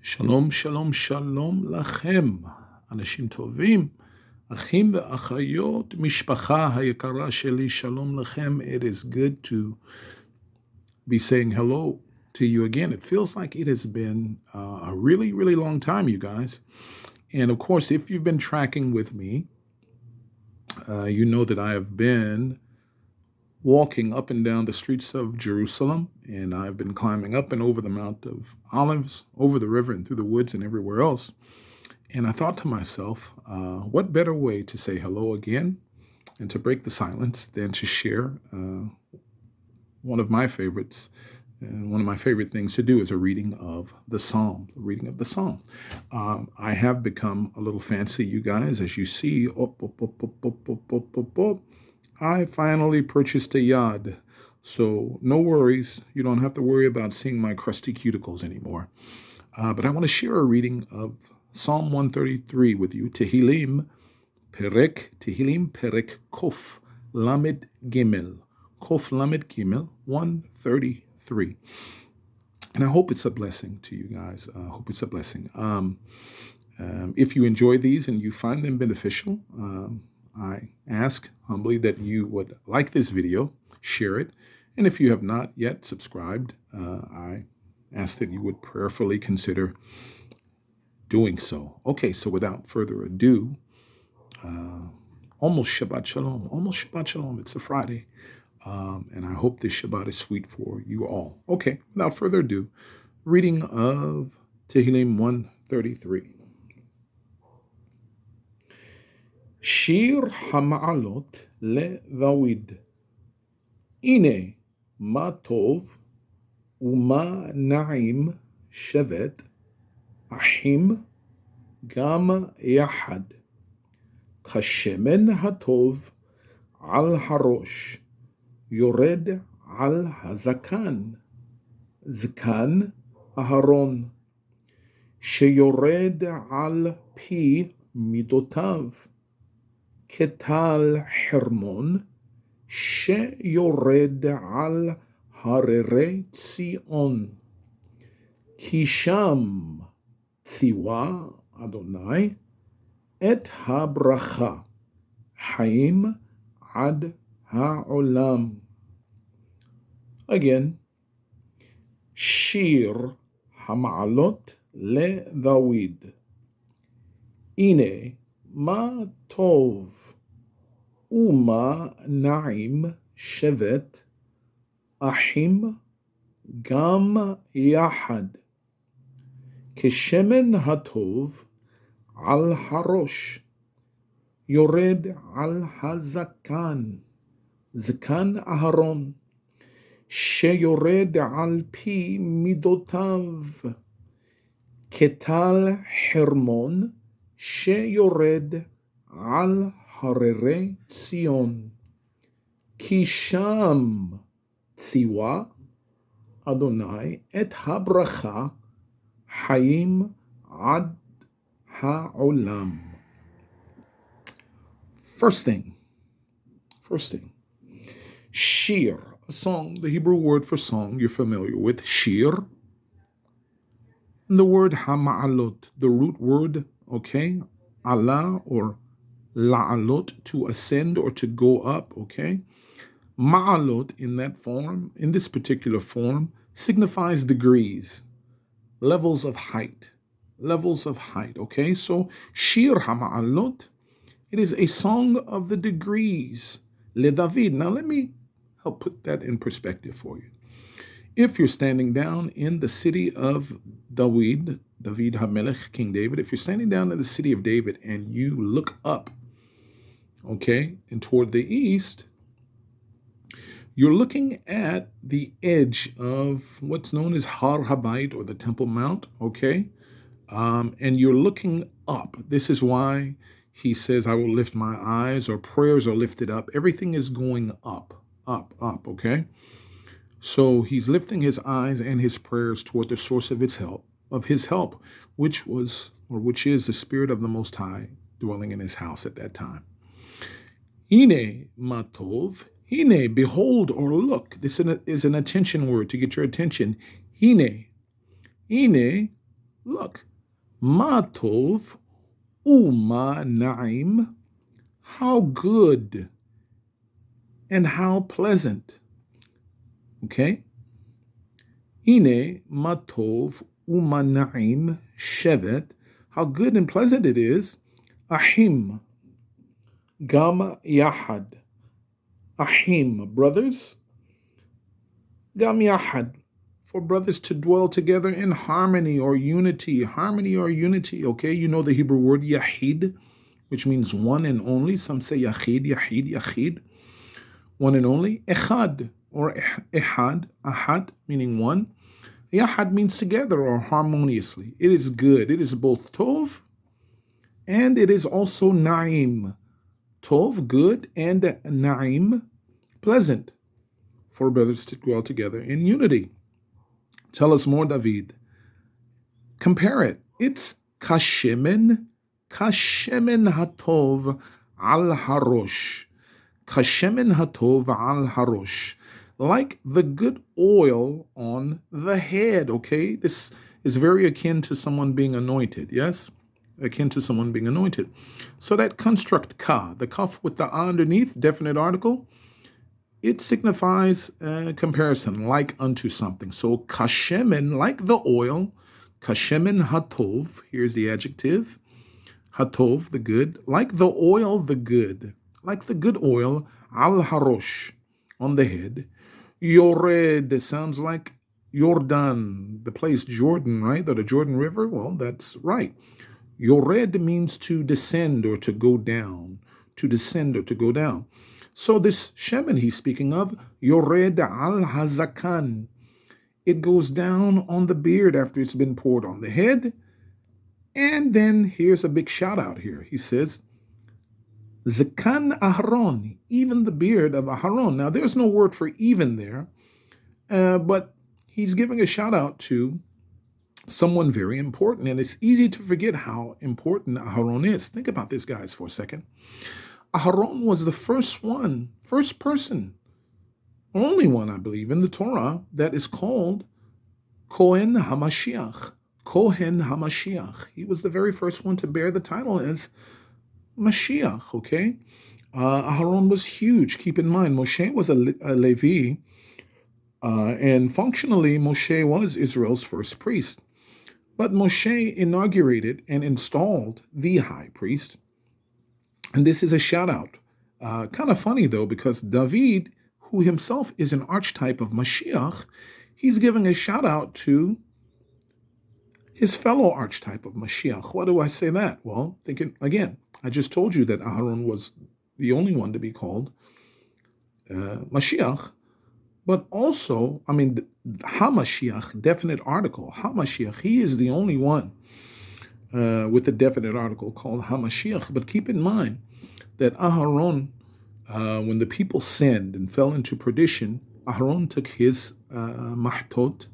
Shalom, shalom, shalom לכם, אנשים טובים, אחים ואחיות, משפחה היקרה שלי, shalom לכם. It is good to be saying hello to you again. It feels like it has been a really, really long time, you guys. And of course, if you've been tracking with me, you know that I have been walking up and down the streets of Jerusalem, and I've been climbing up and over the Mount of Olives, over the river and through the woods and everywhere else. And I thought to myself, what better way to say hello again and to break the silence than to share one of my favorites. And one of my favorite things to do is a reading of the Psalm, I have become a little fancy, you guys, as you see. I finally purchased a yad, so no worries. You don't have to worry about seeing my crusty cuticles anymore. But I want to share a reading of Psalm 133 with you, Tehillim Perek Kof Lamed Gimel, 133. And I hope it's a blessing to you guys. I hope it's a blessing. If you enjoy these and you find them beneficial, I ask humbly that you would like this video, share it, and if you have not yet subscribed, I ask that you would prayerfully consider doing so. Okay, so without further ado, almost Shabbat Shalom. It's a Friday, and I hope this Shabbat is sweet for you all. Okay, without further ado, reading of Tehillim 133. שיר המעלות לדוד. הנה מה טוב ומה נעים שבת אחים גם יחד. כשמן הטוב על הראש יורד על הזקן, זקן אהרון, שיורד על פי מידותיו. כטל חרמון שיורד על הררי ציון, כי שם ציווה אדוני את הברכה, חיים עד העולם. Again, שיר המעלות לדוד. הנה מה טוב ומה נעים שבת אחים גם יחד. כשמן הטוב על הראש יורד על הזקן, זקן אהרון, שיורד על פי מידותיו. כטל חרמון שיורד על הררי ציון, כי שם ציווה אדוני את הברכה, חיים עד העולם. First thing, shir, a song, the Hebrew word for song you're familiar with, shir, and the word hama'alot, the root word, okay, Allah or la'alot, to ascend or to go up, okay. Ma'alot in that form, in this particular form, signifies degrees, levels of height, okay. So shir hama'alot, it is a song of the degrees, le David. Now let me help put that in perspective for you. If you're standing down in the city of David HaMelech, King David, if you're standing down in the city of David and you look up, okay, and toward the east, you're looking at the edge of what's known as Har Habayit, or the Temple Mount, okay, and you're looking up. This is why he says, I will lift my eyes, or prayers are lifted up. Everything is going up, okay? So he's lifting his eyes and his prayers toward the source of his help, which is the Spirit of the Most High dwelling in his house at that time. Hine matov, hine, behold or look. This is an attention word to get your attention. Hine Look. Ma tov uma na'im. How good and how pleasant. Okay? Ine ma tov uma na'im shevet. How good and pleasant it is. Ahim. Gam yahad. Ahim, brothers. Gam yahad. For brothers to dwell together in harmony or unity. Harmony or unity, okay? You know the Hebrew word yahid, which means one and only. Some say yahid, yahid, yahid. One and only. Echad or ehad, ahad, meaning one. Yahad means together or harmoniously. It is good. It is both tov and it is also na'im. Tov, good, and na'im, pleasant, for brothers to dwell together in unity. Tell us more, David. Compare it. It's kashemen hatov al harosh. Kashemen hatov al harosh. Like the good oil on the head, okay? This is very akin to someone being anointed, yes? Akin to someone being anointed. So that construct ka, the kaf with the underneath, definite article, it signifies comparison, like unto something. So kashemen, like the oil, kashemen hatov, here's the adjective, hatov, the good, like the oil, the good, like the good oil, al harosh, on the head. Yored sounds like Jordan, the place Jordan, right? The Jordan River. Well, that's right. Yored means to descend or to go down, to descend or to go down. So this shemen he's speaking of, Yored al hazakan, it goes down on the beard after it's been poured on the head. And then here's a big shout out here. He says, Zakan Aharon, even the beard of Aharon. Now, there's no word for even there, but he's giving a shout out to someone very important, and it's easy to forget how important Aharon is. Think about this, guys, for a second. Aharon was the first person, only one, I believe, in the Torah that is called Kohen HaMashiach. Kohen HaMashiach. He was the very first one to bear the title as Mashiach, okay? Aharon was huge. Keep in mind, Moshe was a Levi, and functionally, Moshe was Israel's first priest. But Moshe inaugurated and installed the high priest. And this is a shout out. Kind of funny, though, because David, who himself is an archetype of Mashiach, he's giving a shout out to his fellow archetype of Mashiach. Why do I say that? Well, thinking again, I just told you that Aharon was the only one to be called Mashiach, but also, I mean, HaMashiach, definite article, HaMashiach, he is the only one with a definite article called HaMashiach. But keep in mind that Aharon, when the people sinned and fell into perdition, Aharon took his mahtot,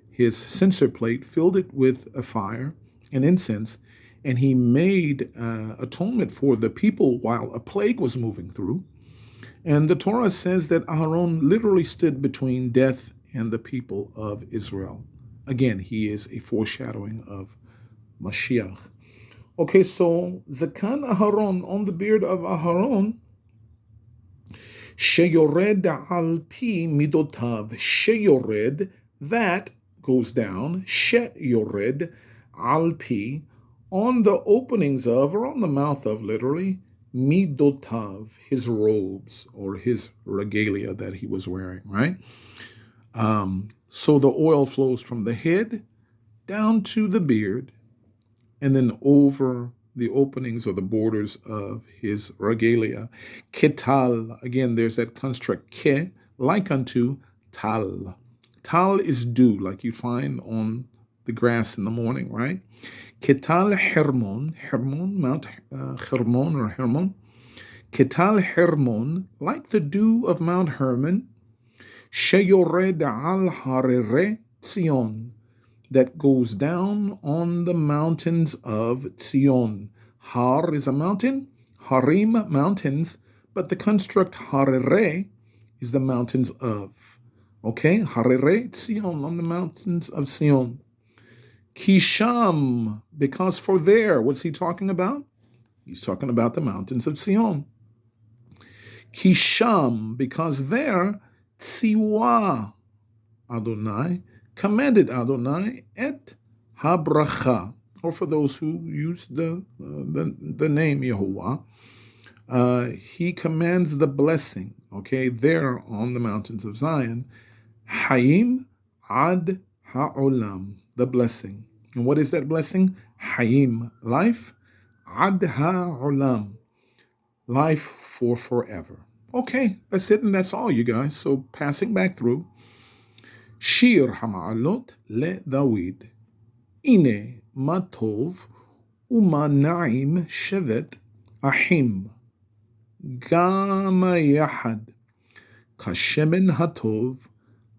his censer plate, filled it with a fire and incense, and he made atonement for the people while a plague was moving through. And the Torah says that Aharon literally stood between death and the people of Israel. Again, he is a foreshadowing of Mashiach. Okay, so Zakan Aharon, on the beard of Aharon, Sheyored al pi midotav, Sheyored, that goes down, Sheyored al pi, on the openings of, or on the mouth of, literally, midotav, his robes, or his regalia that he was wearing, right? So the oil flows from the head down to the beard, and then over the openings or the borders of his regalia. Ketal, again, there's that construct, ke, like unto tal. Tal is dew, like you find on the grass in the morning, right? Ketal Hermon, Mount Hermon or Hermon. Ketal Hermon, like the dew of Mount Hermon. Sheyored al harere Tzion, that goes down on the mountains of Tzion. Har is a mountain, Harim, mountains, but the construct harere is the mountains of. Okay, harere Tzion, on the mountains of Zion. Kisham, because for there, what's he talking about? He's talking about the mountains of Sion. Kisham, because there, tziwa, Adonai, commanded Adonai et habracha, or for those who use the name Yehovah, he commands the blessing, okay, there on the mountains of Zion, Hayim ad ha'olam, the blessing. And what is that blessing? Hayim, life, ad ha'olam, life for forever. Okay, that's it, and that's all, you guys. So passing back through, Shir Hama'alot le David. Ine ma tov u'ma na'im shevet ahim. Gama yahad. Kashemen hatov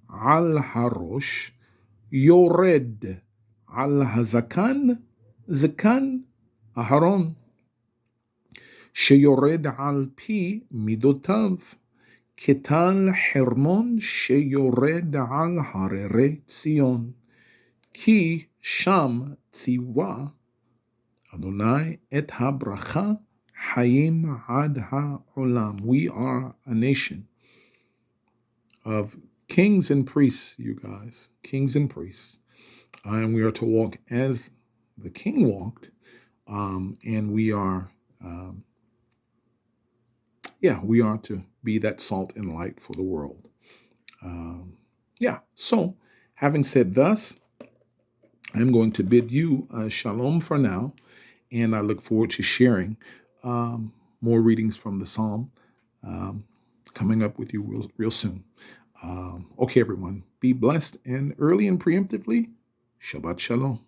al harosh yored al hazakan zakan aharon. שיורד על פי מידותיו, כטל חרמון שיורד על הררי ציון. כי שם ציווה אדוני את הברכה חיים עד העולם. We are a nation of kings and priests, you guys, kings and priests. And we are to walk as the king walked, and we are we are to be that salt and light for the world. So having said thus, I'm going to bid you shalom for now, and I look forward to sharing more readings from the Psalm coming up with you real soon. Okay, everyone, be blessed, and early and preemptively, Shabbat Shalom.